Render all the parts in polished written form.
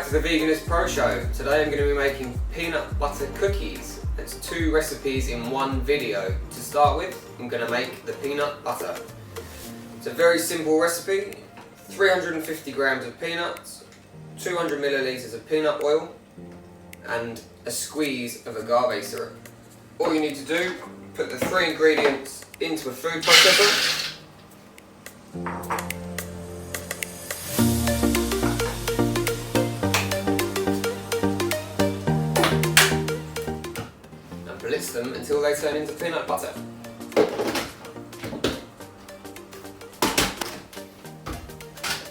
to the Veganist Pro Show. Today I'm going to be making peanut butter cookies. It's 2 recipes in one video. To start with, I'm going to make the peanut butter. It's a very simple recipe. 350 grams of peanuts, 200 milliliters of peanut oil, and a squeeze of agave syrup. All you need to do, put the 3 ingredients into a food processor. And blitz them until they turn into peanut butter.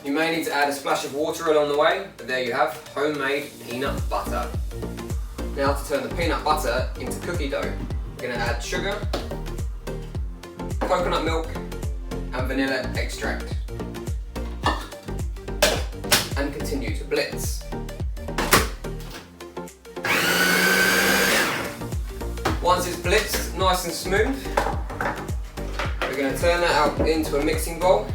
You may need to add a splash of water along the way, but there you have homemade peanut butter. Now to turn the peanut butter into cookie dough, we're going to add sugar, coconut milk and vanilla extract, and continue to blitz. Once it's blitzed nice and smooth, we're going to turn that out into a mixing bowl.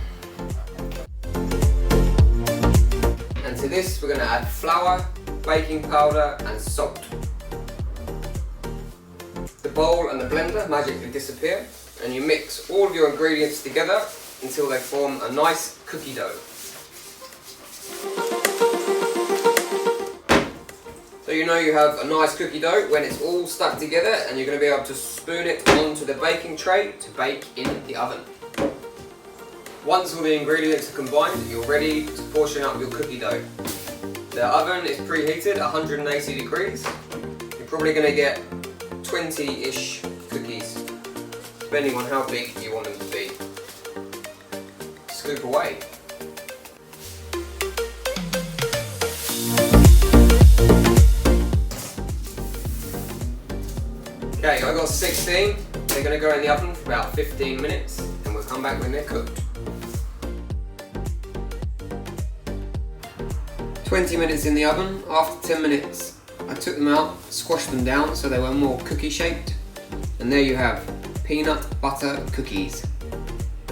And to this we're going to add flour, baking powder and salt. The bowl and the blender magically disappear, and you mix all of your ingredients together until they form a nice cookie dough. So you know you have a nice cookie dough when it's all stuck together, and you're going to be able to spoon it onto the baking tray to bake in the oven. Once all the ingredients are combined, you're ready to portion up your cookie dough. The oven is preheated at 180 degrees. You're probably going to get 20-ish cookies, depending on how big you want them to be. Scoop away. Okay, I got 16. They're going to go in the oven for about 15 minutes, and we'll come back when they're cooked. 20 minutes in the oven. After 10 minutes, I took them out, squashed them down so they were more cookie shaped, and there you have peanut butter cookies.